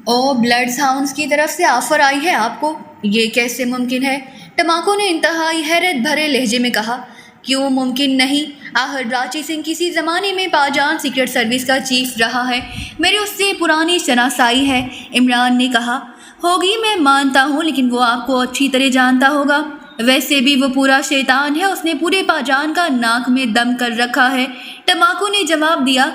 او blood ہاؤنڈز کی طرف سے آفر آئی ہے آپ کو؟ یہ کیسے ممکن ہے؟ ٹماکو نے انتہائی حیرت بھرے لہجے میں کہا۔ کیوں ممکن نہیں؟ آخر راچی سنگھ کسی زمانے میں پاجان سیکرٹ سروس کا چیف رہا ہے، میری اس سے پرانی شناسائی ہے، عمران نے کہا۔ ہوگی، میں مانتا ہوں، لیکن وہ آپ کو اچھی طرح جانتا ہوگا۔ ویسے بھی وہ پورا شیطان ہے، اس نے پورے پاجان کا ناک میں دم کر رکھا ہے، ٹماکو نے جواب دیا۔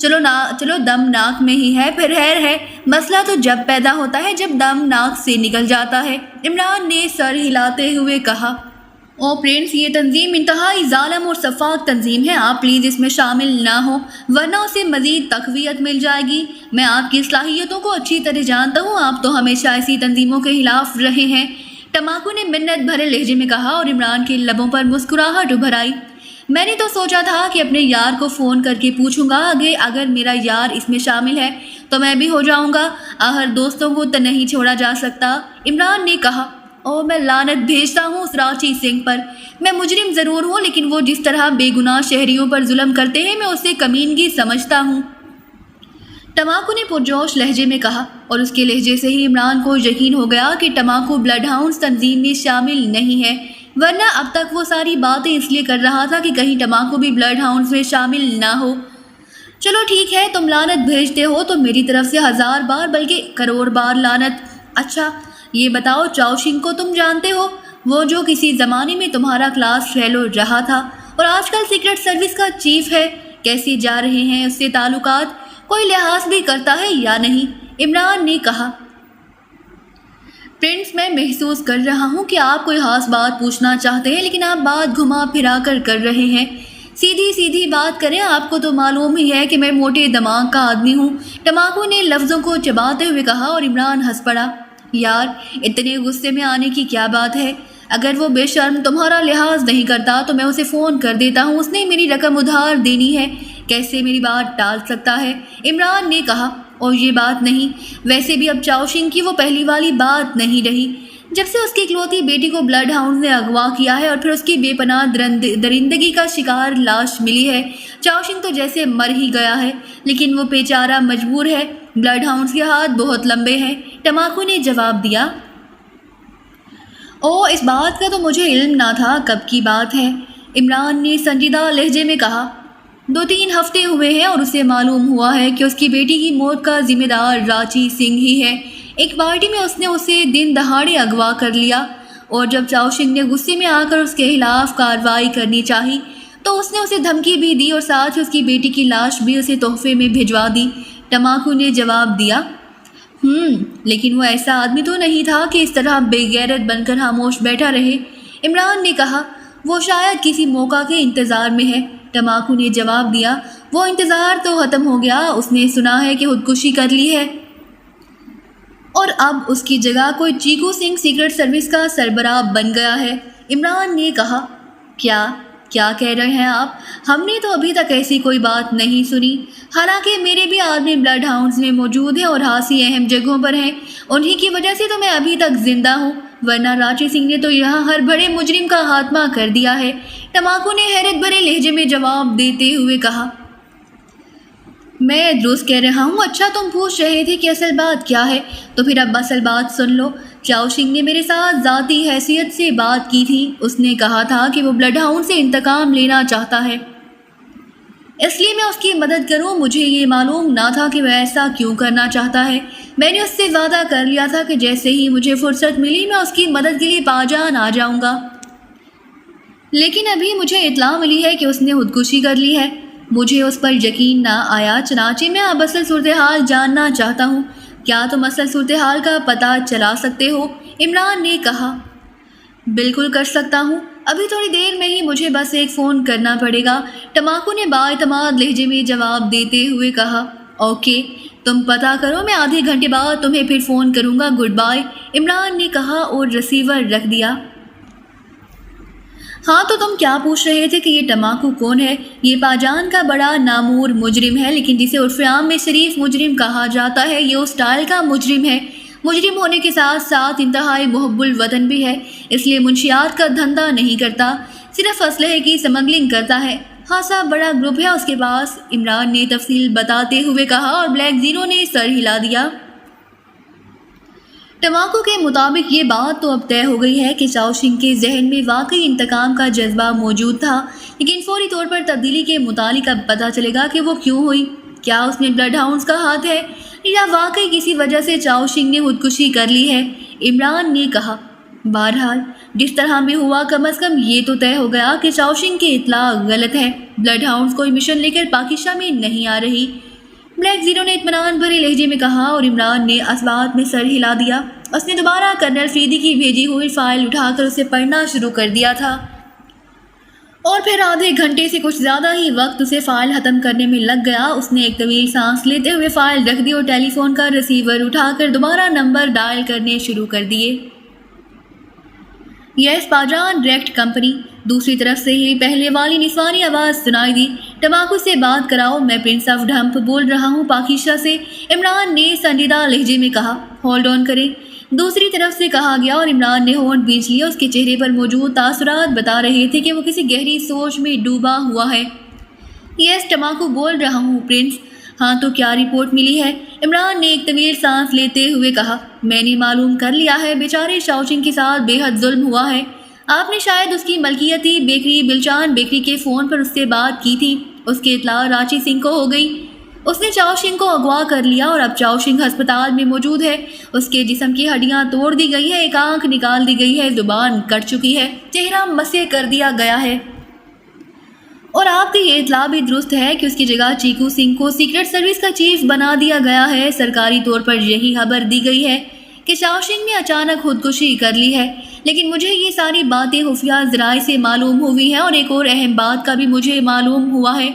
چلو دم ناک میں ہی ہے، پھر خیر ہے، مسئلہ تو جب پیدا ہوتا ہے جب دم ناک سے نکل جاتا ہے، عمران نے سر ہلاتے ہوئے کہا۔ او پرنس، یہ تنظیم انتہائی ظالم اور شفاق تنظیم ہے، آپ پلیز اس میں شامل نہ ہوں ورنہ اسے مزید تقویت مل جائے گی۔ میں آپ کی صلاحیتوں کو اچھی طرح جانتا ہوں، آپ تو ہمیشہ ایسی تنظیموں کے خلاف رہے ہیں، ٹماکو نے منت بھرے لہجے میں کہا اور عمران کے لبوں پر مسکراہٹ ابھر آئی۔ میں نے تو سوچا تھا کہ اپنے یار کو فون کر کے پوچھوں گا کہ اگر میرا یار اس میں شامل ہے تو میں بھی ہو جاؤں گا، آخر دوستوں کو تو نہیں چھوڑا جا سکتا، عمران نے کہا۔ او میں لعنت بھیجتا ہوں اس راچی سنگھ پر، میں مجرم ضرور ہوں لیکن وہ جس طرح بے گناہ شہریوں پر ظلم کرتے ہیں میں اسے کمینگی سمجھتا ہوں، ٹماکو نے پرجوش لہجے میں کہا، اور اس کے لہجے سے ہی عمران کو یقین ہو گیا کہ ٹماکو بلڈ ہاؤنڈز تنظیم میں شامل نہیں ہے، ورنہ اب تک وہ ساری باتیں اس لیے کر رہا تھا کہ کہیں ٹماکو بھی بلڈ ہاؤنڈز میں شامل نہ ہو۔ چلو ٹھیک ہے، تم لعنت بھیجتے ہو تو میری طرف سے 1000 بار بلکہ کروڑ بار لعنت۔ اچھا یہ بتاؤ، چاؤشنگ کو تم جانتے ہو؟ وہ جو کسی زمانے میں تمہارا کلاس فیلو رہا تھا اور آج کل سیکرٹ سروس کا چیف ہے، کیسے جا رہے ہیں اس سے تعلقات؟ کوئی لحاظ بھی کرتا ہے یا نہیں؟ عمران نے کہا۔ پرنس، میں محسوس کر رہا ہوں کہ آپ کوئی خاص بات پوچھنا چاہتے ہیں لیکن آپ بات گھما پھرا کر رہے ہیں، سیدھی بات کریں، آپ کو تو معلوم ہی ہے کہ میں موٹے دماغ کا آدمی ہوں، ٹماکو نے لفظوں کو چباتے ہوئے کہا اور عمران ہنس پڑا۔ یار اتنے غصے میں آنے کی کیا بات ہے؟ اگر وہ بے شرم تمہارا لحاظ نہیں کرتا تو میں اسے فون کر دیتا ہوں، اس نے میری رقم ادھار دینی ہے، کیسے میری بات ٹال سکتا ہے؟ عمران نے کہا۔ اور یہ بات نہیں، ویسے بھی اب چاؤشنگ کی وہ پہلی والی بات نہیں رہی، جب سے اس کی اکلوتی بیٹی کو بلڈ ہاؤنڈ نے اغوا کیا ہے اور پھر اس کی بے پناہ درندگی کا شکار لاش ملی ہے، چاؤشنگ تو جیسے مر ہی گیا ہے، لیکن وہ بیچارہ مجبور ہے، بلڈ ہاؤنڈز کے ہاتھ بہت لمبے ہیں، ٹماکو نے جواب دیا۔ او اس بات کا تو مجھے علم نہ تھا، کب کی بات ہے؟ عمران نے سنجیدہ لہجے میں کہا۔ 2-3 ہفتے ہوئے ہیں اور اسے معلوم ہوا ہے کہ اس کی بیٹی کی موت کا ذمہ دار راچی سنگھ ہی ہے، ایک پارٹی میں اس نے اسے دن دہاڑے اغوا کر لیا اور جب چاؤشنگ نے غصے میں آ کر اس کے خلاف کارروائی کرنی چاہی تو اس نے اسے دھمکی بھی دی اور ساتھ ہی اس کی بیٹی کی لاش بھی اسے تحفے میں بھجوا دی، ٹماکو نے جواب دیا۔ لیکن وہ ایسا آدمی تو نہیں تھا کہ اس طرح بے غیرت بن کر خاموش بیٹھا رہے، عمران نے کہا۔ وہ شاید کسی موقع کے انتظار میں ہے، ٹماکو نے جواب دیا۔ وہ انتظار تو ختم ہو گیا، اس نے سنا ہے کہ خودکشی کر لی ہے اور اب اس کی جگہ کوئی چیکو سنگھ سیکرٹ سروس کا سربراہ بن گیا ہے، عمران نے کہا۔ کیا کہہ رہے ہیں آپ؟ ہم نے تو ابھی تک ایسی کوئی بات نہیں سنی، حالانکہ میرے بھی آدمی بلڈ ہاؤنڈز میں موجود ہیں اور خاصی اہم جگہوں پر ہیں، انہی کی وجہ سے تو میں ابھی تک زندہ ہوں، ورنہ راچی سنگھ نے تو یہاں ہر بڑے مجرم کا خاتمہ کر دیا ہے، ٹماکو نے حیرت بھرے لہجے میں جواب دیتے ہوئے کہا۔ میں درست کہہ رہا ہوں۔ اچھا تم پوچھ رہے تھے کہ اصل بات کیا ہے، تو پھر اب اصل بات سن لو۔ چاؤشنگ نے میرے ساتھ ذاتی حیثیت سے بات کی تھی، اس نے کہا تھا کہ وہ بلڈ ہاؤنڈ سے انتقام لینا چاہتا ہے، اس لیے میں اس کی مدد کروں، مجھے یہ معلوم نہ تھا کہ وہ ایسا کیوں کرنا چاہتا ہے، میں نے اس سے وعدہ کر لیا تھا کہ جیسے ہی مجھے فرصت ملی میں اس کی مدد کے لیے پاجان آ جاؤں گا، لیکن ابھی مجھے اطلاع ملی ہے کہ اس نے خودکشی کر لی ہے، مجھے اس پر یقین نہ آیا، چنانچہ میں اب اصل صورتحال جاننا چاہتا ہوں، کیا تم اصل صورتحال کا پتہ چلا سکتے ہو؟ عمران نے کہا۔ بالکل کر سکتا ہوں، ابھی تھوڑی دیر میں ہی مجھے بس ایک فون کرنا پڑے گا، ٹماکو نے بااعتماد لہجے میں جواب دیتے ہوئے کہا۔ اوکے تم پتہ کرو، میں آدھے گھنٹے بعد تمہیں پھر فون کروں گا، گڈ بائے، عمران نے کہا اور ریسیور رکھ دیا۔ ہاں تو تم کیا پوچھ رہے تھے کہ یہ ٹماکو کون ہے؟ یہ پاجان کا بڑا نامور مجرم ہے، لیکن جسے عرف عام میں شریف مجرم کہا جاتا ہے، یہ اس اسٹائل کا مجرم ہے، مجرم ہونے کے ساتھ ساتھ انتہائی محب الوطن بھی ہے، اس لیے منشیات کا دھندا نہیں کرتا، صرف اسلحے کی سمگلنگ کرتا ہے، خاصا بڑا گروپ ہے اس کے پاس، عمران نے تفصیل بتاتے ہوئے کہا اور بلیک زیرو نے سر ہلا دیا۔ टमाको के मुताबिक ये बात तो अब तय हो गई है कि चाओशिंग के जहन में वाकई इंतकाम का जज्बा मौजूद था, लेकिन फौरी तौर पर तब्दीली के मुतालिक अब पता चलेगा कि वो क्यों हुई। क्या उसमें ब्लड हाउंड्स का हाथ है या वाकई किसी वजह से चाओशिंग ने खुदकुशी कर ली है, इमरान ने कहा। बहरहाल जिस तरह भी हुआ, कम अज़ कम ये तो तय हो गया कि चाओशिंग की इत्तला गलत है। ब्लड हाउंड्स कोई मिशन लेकर पाकिस्तान में नहीं आ रही, ब्लैक ज़ीरो ने इत्मीनान भरे लहजे में कहा और इमरान ने असबात में सर हिला दिया। उसने दोबारा कर्नल फरीदी की भेजी हुई फाइल उठाकर उसे पढ़ना शुरू कर दिया था और फिर आधे घंटे से कुछ ज़्यादा ही वक्त उसे फाइल ख़त्म करने में लग गया। उसने एक तवील सांस लेते हुए फाइल रख दी और टेलीफोन का रिसीवर उठाकर दोबारा नंबर डायल करने शुरू कर दिए। यस पाजान डायरेक्ट कंपनी। दूसरी तरफ से ही पहले वाली निस्वानी आवाज़ सुनाई दी। टमाको से बात कराओ, मैं प्रिंस ऑफ ढम्प बोल रहा हूँ पाकिस्तान से, इमरान ने संजीदा लहजे में कहा। होल्ड ऑन करें, दूसरी तरफ से कहा गया और इमरान ने होंठ बींच लिया। उसके चेहरे पर मौजूद तासुरात बता रहे थे कि वो किसी गहरी सोच में डूबा हुआ है। यस टमाको बोल रहा हूँ प्रिंस। हाँ तो क्या रिपोर्ट मिली है, इमरान ने एक तवील सांस लेते हुए कहा। मैंने मालूम कर लिया है, बेचारे चाओशिंग के साथ बेहद जुल्म हुआ है। आपने शायद उसकी मलकियती बेकरी बिलचान बेकरी के फ़ोन पर उससे बात की थी। उसकी इत्तला रांची सिंह को हो गई। उसने चाओशिंग को अगवा कर लिया और अब चाओशिंग अस्पताल में मौजूद है। उसके जिस्म की हड्डियां तोड़ दी गई है, एक आंख निकाल दी गई है, जुबान कट चुकी है, चेहरा मसे कर दिया गया है। और आपकी ये इत्तला भी दुरुस्त है कि उसकी जगह चीकू सिंह को सीक्रेट सर्विस का चीफ बना दिया गया है। सरकारी तौर पर यही खबर दी गई है कि चाओशिंग ने अचानक खुदकुशी कर ली है, लेकिन मुझे ये सारी बातें खुफिया ज़राए से मालूम हुई हैं और एक और अहम बात का भी मुझे मालूम हुआ है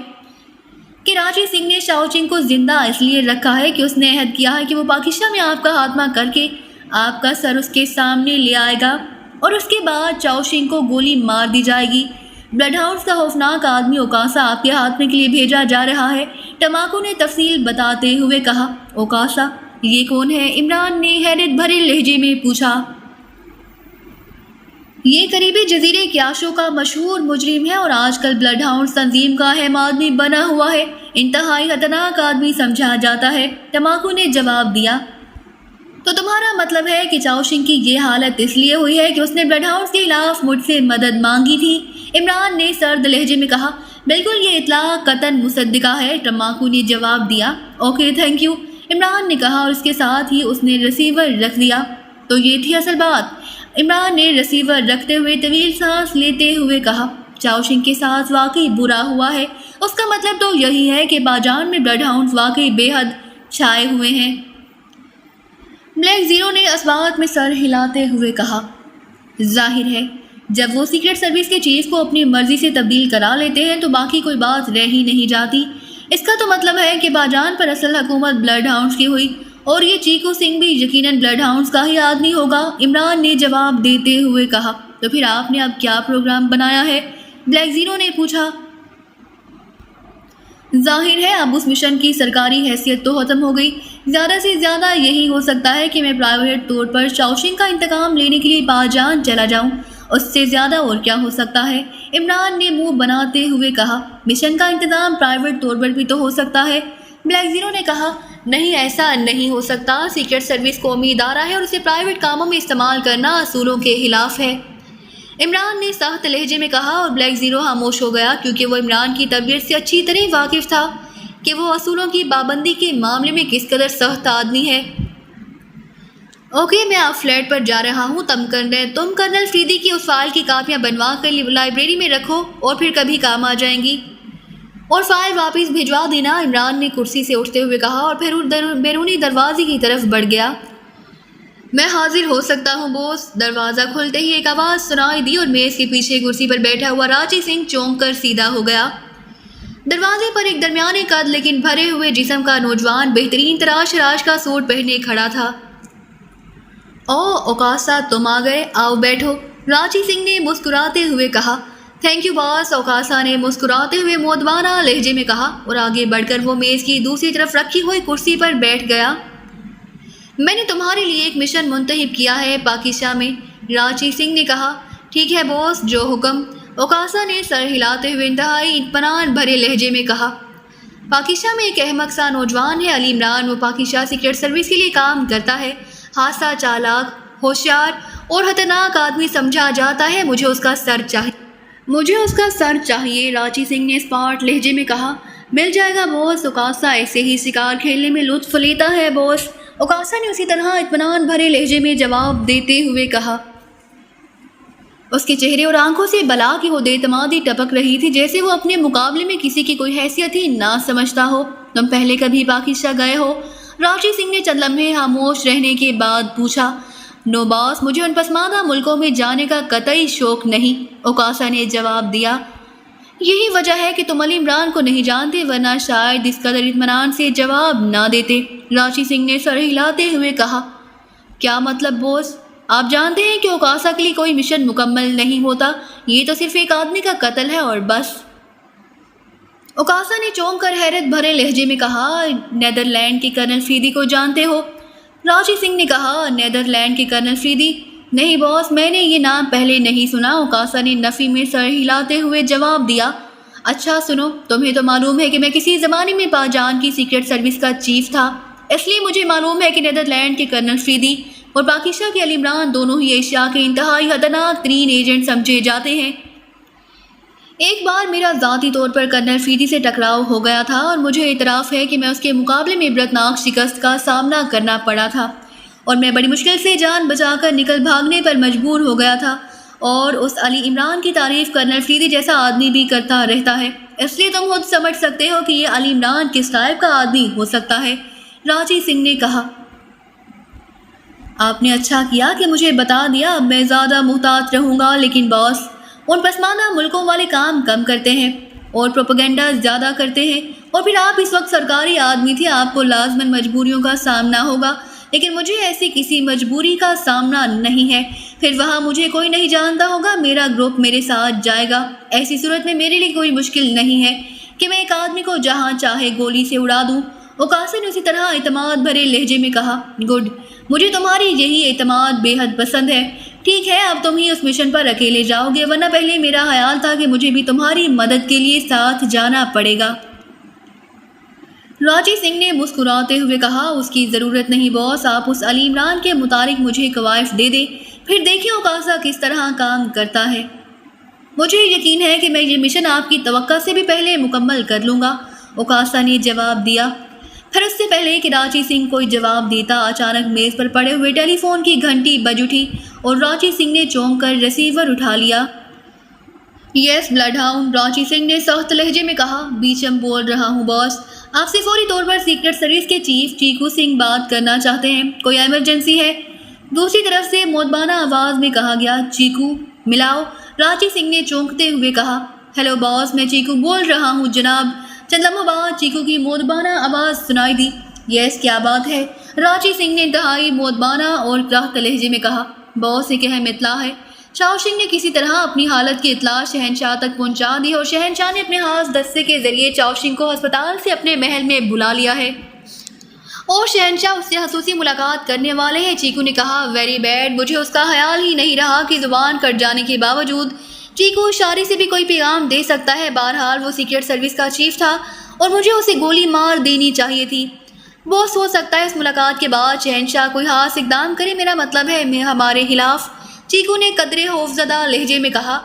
कि रांची सिंह ने चाओशिंग को जिंदा इसलिए रखा है कि उसने अहद किया है कि वो पाकिस्तान में आपका खात्मा करके आपका सर उसके सामने ले आएगा और उसके बाद चाओशिंग को गोली मार दी जाएगी। ब्लड हाउंड्स का खौफनाक आदमी ओकासा आपके हाथ में के लिए भेजा जा रहा है, टमाको ने तफसील बताते हुए कहा। ओकासा, ये कौन है, इमरान ने हैरत भरे लहजे में पूछा। ये करीबी जजीरे क्याशो का मशहूर मुजरिम है और आजकल ब्लड हाउंड तंजीम का अहम आदमी बना हुआ है। इंतहाई खतरनाक आदमी समझा जाता है, टमाको ने जवाब दिया। तो तुम्हारा मतलब है कि चाओशिंग की ये हालत इसलिए हुई है कि उसने ब्लड हाउंड्स के खिलाफ मुझसे मदद मांगी थी, इमरान ने सर्द लहजे में कहा। बिल्कुल, ये इत्तला कतन मुसद्दिका है, टमाको ने जवाब दिया। ओके थैंक यू, इमरान ने कहा और इसके साथ ही उसने रिसीवर रख दिया। तो ये थी असल बात, इमरान ने रिसीवर रखते हुए तवील सांस लेते हुए कहा। चाओशिंग के साथ वाकई बुरा हुआ है। उसका मतलब तो यही है कि बाजान में ब्लड हाउंड्स वाकई बेहद छाए हुए हैं। ब्लैक ज़ीरो ने असबात में सर हिलाते हुए कहा। जाहिर है जब वो सीक्रेट सर्विस के चीफ को अपनी मर्जी से तब्दील करा लेते हैं तो बाकी कोई बात रह ही नहीं जाती। इसका तो मतलब है कि बाजान पर असल हुकूमत ब्लड हाउंड्स की हुई और ये चीकू सिंह भी यकीनन ब्लड हाउंड्स का ही आदमी होगा, इमरान ने जवाब देते हुए कहा। तो फिर आपने अब क्या प्रोग्राम बनाया है, ब्लैक ज़ीरो ने पूछा। जाहिर है अब उस मिशन की सरकारी हैसियत तो ख़त्म हो गई। ज़्यादा से ज़्यादा यही हो सकता है कि मैं प्राइवेट तौर पर चाओशिंग का इंतकाम लेने के लिए बाजान चला जाऊं। उससे ज़्यादा और क्या हो सकता है, इमरान ने मुंह बनाते हुए कहा। मिशन का इंतजाम प्राइवेट तौर पर भी तो हो सकता है, ब्लैक ज़ीरो ने कहा। नहीं, ऐसा नहीं हो सकता। सीक्रेट सर्विस कौमी इदारा है और उसे प्राइवेट कामों में इस्तेमाल करना असूलों के खिलाफ है, इमरान ने सख्त लहजे में कहा और ब्लैक ज़ीरो खामोश हो गया क्योंकि वो इमरान की तबीयत से अच्छी तरह वाकिफ़ था कि वो असूलों की पाबंदी के मामले में किस कदर सख्त आदमी है। ओके, मैं आप फ्लैट पर जा रहा हूँ, तुम कर्नल फरीदी की उस फाइल की कापियाँ बनवा कर लाइब्रेरी में रखो और फिर कभी काम आ जाएंगी और फाइल वापस भिजवा देना, इमरान ने कुर्सी से उठते हुए कहा और फिर बैरूनी दरवाजे की तरफ बढ़ गया। मैं हाजिर हो सकता हूँ बॉस। दरवाज़ा खुलते ही एक आवाज़ सुनाई दी और मेज़ के पीछे कुर्सी पर बैठा हुआ रांची सिंह चौंक कर सीधा हो गया। दरवाजे पर एक दरमियाने कद लेकिन भरे हुए जिस्म का नौजवान बेहतरीन तराश का सूट पहने खड़ा था। ओ ओकासा, तुम आ गए, आओ बैठो, रांची सिंह ने मुस्कुराते हुए कहा। थैंक यू बॉस, ओकासा ने मुस्कुराते हुए मोदबाना लहजे में कहा और आगे बढ़कर वो मेज़ की दूसरी तरफ रखी हुई कुर्सी पर बैठ गया। मैंने तुम्हारे लिए एक मिशन मुंतहिब किया है पाकिस्तान में, रांची सिंह ने कहा। ठीक है बॉस, जो हुक्म, ओकासा ने सर हिलाते हुए इंतहाई इत्मीनान भरे लहजे में कहा। पाकिस्तान में एक अहमक सा नौजवान है अली इमरान, वो पाकिस्तान सीक्रेट सर्विस के लिए काम करता है। हादसा चालाक, होशियार और खतरनाक आदमी समझा जाता है। मुझे उसका सर चाहिए, रांची सिंह ने स्पार्ट लहजे में कहा। मिल जाएगा बॉस, उकासा ऐसे ही शिकार खेलने में लुत्फ लेता है बॉस, उकासा ने उसी तरह इत्मीनान भरे लहजे में जवाब देते हुए कहा। उसके चेहरे और आंखों से बला की खुद-एतमादी टपक रही थी, जैसे वो अपने मुकाबले में किसी की कोई हैसियत ही ना समझता हो। तुम पहले कभी पाकिस्तान गए हो? रांची सिंह ने चंद लम्हे खामोश रहने के बाद पूछा। नो बॉस, मुझे उन पसमानदा मुल्कों में जाने का कतई शौक नहीं, उकासा ने जवाब दिया। यही वजह है कि तुम अली इमरान को नहीं जानते, वरना शायद इस कदर इत्मीनान से जवाब ना देते, रांची सिंह ने सर हिलाते हुए कहा। क्या मतलब बॉस? आप जानते हैं कि उकासा के लिए कोई मिशन मुकम्मल नहीं होता, ये तो सिर्फ एक आदमी का कत्ल है और बस। उकासा ने चौंक कर हैरत भरे लहजे में कहा। नीदरलैंड के कर्नल फ्रीदी को जानते हो? रांची सिंह ने कहा। नीदरलैंड के कर्नल फ्रीदी? नहीं बॉस, मैंने ये नाम पहले नहीं सुना, उकासा ने नफ़ी में सर हिलाते हुए जवाब दिया। अच्छा सुनो, तुम्हें तो मालूम है कि मैं किसी ज़माने में पाजान की सीक्रेट सर्विस का चीफ था, इसलिए मुझे मालूम है कि नीदरलैंड के कर्नल फ्रीदी और पाकिस्तान के अली इमरान दोनों ही एशिया के इंतहाई खतरनाक तरीन एजेंट समझे जाते हैं। एक बार मेरा ज़ाती तौर पर कर्नल फ्रीदी से टकराव हो गया था और मुझे इतराफ़ है कि मैं उसके मुकाबले में इबरतनाक शिकस्त का सामना करना पड़ा था और मैं बड़ी मुश्किल से जान बचाकर निकल भागने पर मजबूर हो गया था। और उस अली इमरान की तारीफ़ कर्नल फ्रीदी जैसा आदमी भी करता रहता है, इसलिए तुम खुद समझ सकते हो कि ये अली इमरान किस टाइप का आदमी हो सकता है, रांची सिंह ने कहा। आपने अच्छा किया कि मुझे बता दिया, अब मैं ज़्यादा मुहतात रहूँगा। लेकिन बॉस, उन पसमानदा मुल्कों वाले काम कम करते हैं और प्रोपेगेंडा ज़्यादा करते हैं, और फिर आप इस वक्त सरकारी आदमी थे, आपको लाजमन मजबूरियों का सामना होगा, लेकिन मुझे ऐसी किसी मजबूरी का सामना नहीं है। फिर वहाँ मुझे कोई नहीं जानता होगा, मेरा ग्रुप मेरे साथ जाएगा। ऐसी सूरत में मेरे लिए कोई मुश्किल नहीं है कि मैं एक आदमी को जहाँ चाहे गोली से उड़ा दूँ, उकासा ने उसी तरह एतमाद भरे लहजे में कहा। गुड, मुझे तुम्हारी यही एतमाद बेहद पसंद है। ठीक है, अब तुम ही उस मिशन पर अकेले जाओगे, वरना पहले मेरा ख्याल था कि मुझे भी तुम्हारी मदद के लिए साथ जाना पड़ेगा, रांची सिंह ने मुस्कुराते हुए कहा। उसकी ज़रूरत नहीं बॉस, आप उस अली इमरान के मुताबिक मुझे कवायफ दे दें, फिर देखिए उकासा किस तरह काम करता है। मुझे यकीन है कि मैं ये मिशन आपकी तवक्का से भी पहले मुकम्मल कर लूँगा, उकासा ने जवाब दिया। फिर उससे पहले कि रांची सिंह कोई जवाब देता, अचानक मेज़ पर पड़े हुए टेलीफोन की घंटी बज उठी और रांची सिंह ने चौंक कर रिसीवर उठा लिया। Yes blood hound, Ranchi Singh ने सख्त लहजे में कहा। बीचम बोल रहा हूँ बॉस, आपसे फौरी तौर पर सीक्रेट सर्विस के चीफ चीकू सिंह बात करना चाहते हैं, कोई इमरजेंसी है? दूसरी तरफ से मोदबाना आवाज़ में कहा गया। चीकू मिलाओ, रांची सिंह ने चौंकते हुए कहा। हेलो बॉस, मैं चीकू बोल रहा हूँ जनाब। चंद लम्हों बाद चीकू की मोदबाना आवाज़ सुनाई दी। यस, क्या बात है? रांची सिंह ने इंतहाई मोदबाना और राहत लहजे में कहा। बॉस, एक अहम इत्तला है। चाओशिंग ने किसी तरह अपनी हालत की इत्तला शहनशाह तक पहुंचा दी और शहनशाह ने अपने हाथ दस्ते के जरिए चाओशिंग को अस्पताल से अपने महल में बुला लिया है और शहनशाह उससे खसूसी मुलाकात करने वाले हैं। चीकू ने कहा। वेरी बैड, मुझे उसका ख्याल ही नहीं रहा कि ज़ुबान कट जाने के बावजूद चीकू इशारे से भी कोई पैगाम दे सकता है। बहरहाल वो सीक्रेट सर्विस का चीफ था और मुझे उसे गोली मार देनी चाहिए थी। बॉस, हो सकता है इस मुलाकात के बाद शहनशाह कोई खास इकदाम करे, मेरा मतलब है मैं हमारे खिलाफ, चीकू ने कदरे खौफजदा लहजे में कहा।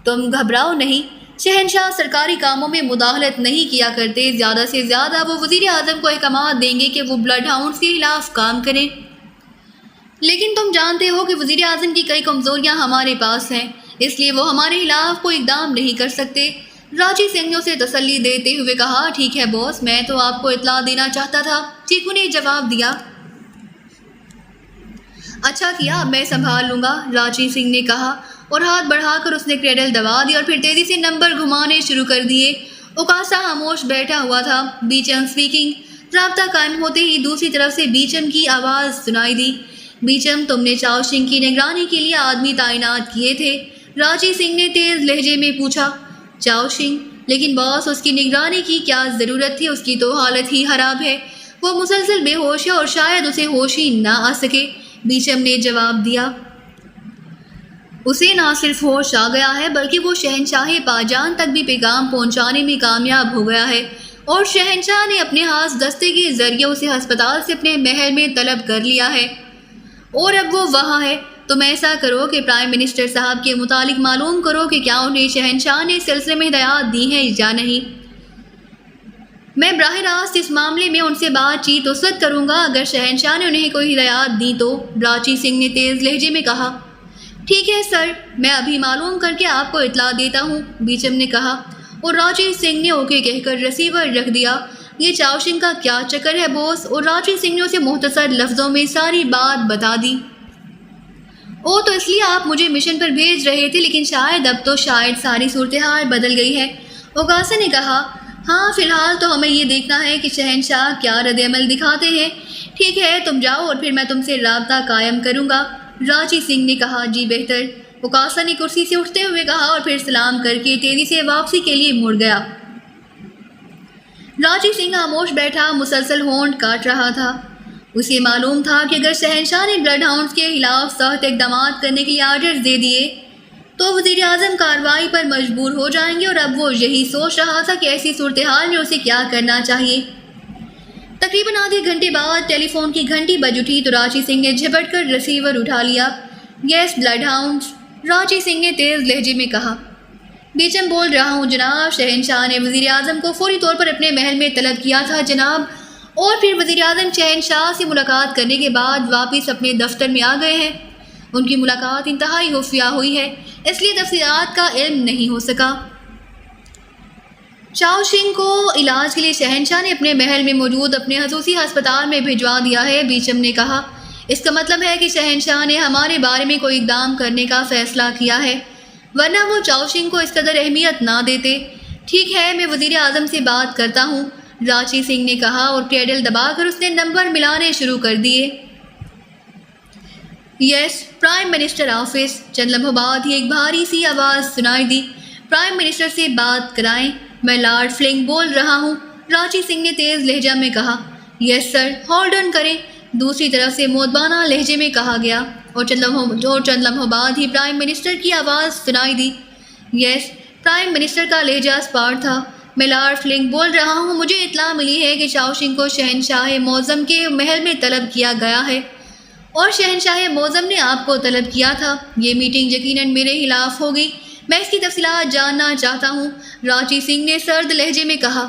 तुम घबराओ नहीं, शहनशाह सरकारी कामों में मुदाखलत नहीं किया करते, ज़्यादा से ज़्यादा वो वज़ीर आज़म को अहकाम देंगे कि वो ब्लड हाउंड्स के खिलाफ काम करें। लेकिन तुम जानते हो कि वज़ीर आज़म की कई कमज़ोरियाँ हमारे पास हैं, इसलिए वो हमारे खिलाफ कोई इकदाम नहीं कर सकते, रांची सिंह ने उसे तसल्ली देते हुए कहा। ठीक है बॉस, मैं तो आपको इत्तला देना चाहता था, चीकू ने जवाब दिया। अच्छा किया, मैं संभाल लूँगा, रांची सिंह ने कहा और हाथ बढ़ाकर उसने क्रेडल दबा दी और फिर तेज़ी से नंबर घुमाने शुरू कर दिए। उकासा खामोश बैठा हुआ था। बीचम स्पीकिंग। राब्ता कायम होते ही दूसरी तरफ से बीचम की आवाज़ सुनाई दी। बीचम, तुमने चाओशिंग की निगरानी के लिए आदमी तैनात किए थे, रांची सिंह ने तेज़ लहजे में पूछा। चाओशिंग? लेकिन बॉस, उसकी निगरानी की क्या ज़रूरत थी, उसकी तो हालत ही ख़राब है, वो मुसलसल बेहोश है और शायद उसे होश ही ना आ सके, बीचम ने जवाब दिया। उसे ना सिर्फ होश आ गया है बल्कि वो शहनशाह पाजान तक भी पैगाम पहुंचाने में कामयाब हो गया है और शहनशाह ने अपने हाथ दस्ते के जरिए उसे अस्पताल से अपने महल में तलब कर लिया है। اور اب وہ وہاں ہے۔ تم ایسا کرو کہ پرائم منسٹر صاحب کے متعلق معلوم کرو کہ کیا انہیں شہنشاہ نے اس سلسلے میں ہدایات دی ہیں یا نہیں۔ میں براہ راست اس معاملے میں ان سے بات چیت اس وقت کروں گا اگر شہنشاہ نے انہیں کوئی ہدایات دی تو، راچی سنگھ نے تیز لہجے میں کہا۔ ٹھیک ہے سر، میں ابھی معلوم کر کے آپ کو اطلاع دیتا ہوں، بیچم نے کہا، اور راچی سنگھ نے اوکے کہہ کر ریسیور رکھ دیا۔ یہ چاؤشنگ کا کیا چکر ہے بوس؟ اور راچی سنگھ نے اسے مختصر لفظوں میں ساری بات بتا دی۔ او تو اس لیے آپ مجھے مشن پر بھیج رہے تھے، لیکن شاید اب تو ساری صورتحال بدل گئی ہے، اوکاسا نے کہا۔ ہاں فی الحال تو ہمیں یہ دیکھنا ہے کہ شہنشاہ کیا رد عمل دکھاتے ہیں۔ ٹھیک ہے تم جاؤ اور پھر میں تم سے رابطہ قائم کروں گا، راچی سنگھ نے کہا۔ جی بہتر، اوکاسا نے کرسی سے اٹھتے ہوئے کہا اور پھر سلام کر کے تیزی سے واپسی کے لیے مڑ گیا۔ راچی سنگھ خاموش بیٹھا مسلسل ہونٹ کاٹ رہا تھا۔ اسے معلوم تھا کہ اگر شہنشاہ نے بلڈ ہاؤنڈز کے خلاف سخت اقدامات کرنے کے لیے آرڈرز دے دیے تو وزیر اعظم کارروائی پر مجبور ہو جائیں گے، اور اب وہ یہی سوچ رہا تھا کہ ایسی صورتحال میں اسے کیا کرنا چاہیے۔ تقریباً آدھے گھنٹے بعد ٹیلی فون کی گھنٹی بج اٹھی تو راچی سنگھ نے جھپٹ کر ریسیور اٹھا لیا۔ یس بلڈ ہاؤنڈز، راچی سنگھ نے تیز لہجے میں کہا۔ بیچم بول رہا ہوں جناب، شہنشاہ نے وزیر اعظم کو فوری طور پر اپنے محل میں طلب کیا تھا جناب، اور پھر وزیر اعظم شہنشاہ سے ملاقات کرنے کے بعد واپس اپنے دفتر میں آ گئے ہیں۔ ان کی ملاقات انتہائی خفیہ ہوئی ہے، اس لیے تفصیلات کا علم نہیں ہو سکا۔ چاؤشنگ کو علاج کے لیے شہنشاہ نے اپنے محل میں موجود اپنے خصوصی ہسپتال میں بھجوا دیا ہے، بیچم نے کہا۔ اس کا مطلب ہے کہ شہنشاہ نے ہمارے بارے میں کوئی اقدام کرنے کا فیصلہ کیا ہے، ورنہ وہ چاؤشنگ کو اس قدر اہمیت نہ دیتے۔ ٹھیک ہے میں وزیر اعظم سے بات کرتا ہوں، راچی سنگھ نے کہا، اور پیڈل دبا کر اس نے نمبر ملانے شروع کر دیے۔ یس پرائم منسٹر آفس، چند لمحوں بعد ہی ایک بھاری سی آواز سنائی دی۔ پرائم منسٹر سے بات کرائیں، میں لارڈ فلنگ بول رہا ہوں، راچی سنگھ نے تیز لہجہ میں کہا۔ یس سر، ہولڈ آن کریں، دوسری طرف سے مودبانہ لہجے میں کہا گیا، اور چند لمحوں بعد ہی پرائم منسٹر کی آواز سنائی دی۔ یس پرائم منسٹر کا لہجہ اسپاٹ تھا۔ میں لارڈ فلنگ بول رہا ہوں، مجھے اطلاع ملی ہے کہ چاؤشنگ کو شہنشاہ معظم کے محل میں طلب کیا گیا ہے، اور شہنشاہ معظم نے آپ کو طلب کیا تھا۔ یہ میٹنگ یقیناً میرے خلاف ہوگی، میں اس کی تفصیلات جاننا چاہتا ہوں، راچی سنگھ نے سرد لہجے میں کہا۔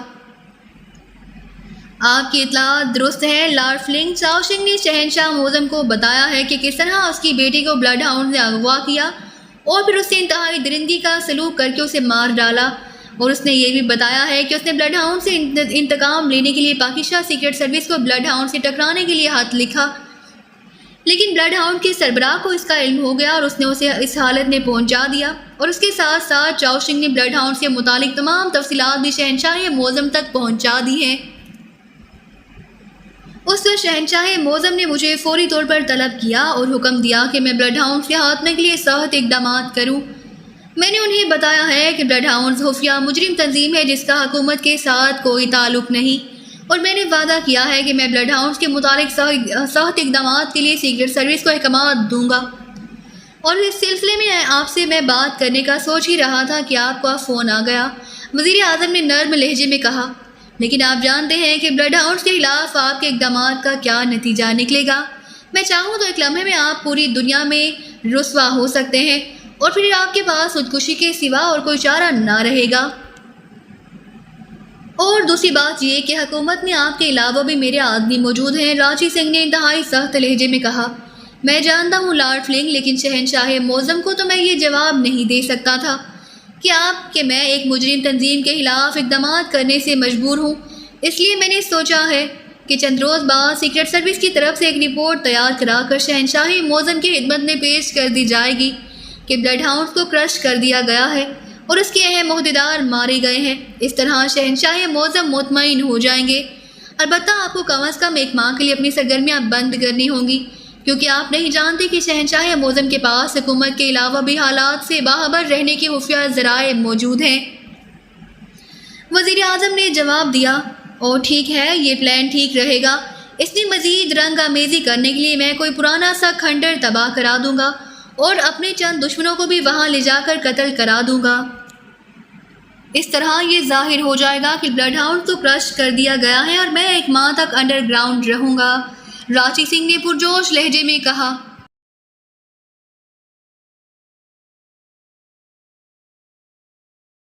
آپ کی اطلاعات درست ہیں لارڈ فلنگ، چاؤشنگ نے شہنشاہ معظم کو بتایا ہے کہ کس طرح اس کی بیٹی کو بلڈ ہاؤنڈ نے اغوا کیا اور پھر اس سے انتہائی درندگی کا سلوک کر کے اسے مار ڈالا، اور اس نے یہ بھی بتایا ہے کہ اس نے بلڈ ہاؤنڈ سے انتقام لینے کے لیے پاکستان سیکرٹ سروس کو بلڈ ہاؤنڈ سے ٹکرانے کے لیے خط لکھا، لیکن بلڈ ہاؤنڈ کے سربراہ کو اس کا علم ہو گیا اور اس نے اسے اس حالت میں پہنچا دیا، اور اس کے ساتھ ساتھ چاؤشنگ نے بلڈ ہاؤنڈ سے متعلق تمام تفصیلات بھی شہنشاہ معظم تک پہنچا دی ہیں۔ اس وقت شہنشاہ معظم نے مجھے فوری طور پر طلب کیا اور حکم دیا کہ میں بلڈ ہاؤنڈ کے خاتمے کے لیے سخت اقدامات کروں۔ میں نے انہیں بتایا ہے کہ بلڈ ہاؤنڈز خفیہ مجرم تنظیم ہے جس کا حکومت کے ساتھ کوئی تعلق نہیں، اور میں نے وعدہ کیا ہے کہ میں بلڈ ہاؤنڈز کے متعلق سخت اقدامات کے لیے سیکرٹ سروس کو احکامات دوں گا، اور اس سلسلے میں آپ سے میں بات کرنے کا سوچ ہی رہا تھا کہ آپ کا فون آ گیا، وزیر اعظم نے نرم لہجے میں کہا۔ لیکن آپ جانتے ہیں کہ بلڈ ہاؤنڈز کے خلاف آپ کے اقدامات کا کیا نتیجہ نکلے گا۔ میں چاہوں تو ایک لمحے میں آپ پوری دنیا میں رسوا ہو سکتے ہیں، اور پھر آپ کے پاس خودکشی کے سوا اور کوئی چارہ نہ رہے گا۔ اور دوسری بات یہ کہ حکومت میں آپ کے علاوہ بھی میرے آدمی موجود ہیں، راچی سنگھ نے انتہائی سخت لہجے میں کہا۔ میں جانتا ہوں لارڈ فلنگ، لیکن شہنشاہ معظم کو تو میں یہ جواب نہیں دے سکتا تھا کہ میں ایک مجرم تنظیم کے خلاف اقدامات کرنے سے مجبور ہوں، اس لیے میں نے سوچا ہے کہ چند روز بعد سیکرٹ سروس کی طرف سے ایک رپورٹ تیار کرا کر شہنشاہ معظم کی خدمت میں پیش کر دی جائے گی کہ بلڈ ہاؤنڈز کو کرش کر دیا گیا ہے اور اس کے اہم عہدیدار مارے گئے ہیں۔ اس طرح شہنشاہ معظم مطمئن ہو جائیں گے۔ البتہ آپ کو کم از کم ایک ماہ کے لیے اپنی سرگرمیاں بند کرنی ہوں گی، کیونکہ آپ نہیں جانتے کہ شہنشاہ معظم کے پاس حکومت کے علاوہ بھی حالات سے باخبر رہنے کے خفیہ ذرائع موجود ہیں۔ وزیر اعظم نے جواب دیا، اور ٹھیک ہے، یہ پلان ٹھیک رہے گا۔ اس میں مزید رنگ آمیزی کرنے کے لیے میں کوئی پرانا سا کھنڈر تباہ کرا دوں گا اور اپنے چند دشمنوں کو بھی وہاں لے جا کر قتل کرا دوں گا۔ اس طرح یہ ظاہر ہو جائے گا کہ بلڈ ہاؤنڈ کو کرش کر دیا گیا ہے اور میں ایک ماہ تک انڈر گراؤنڈ رہوں گا، راچی سنگھ نے پرجوش لہجے میں کہا۔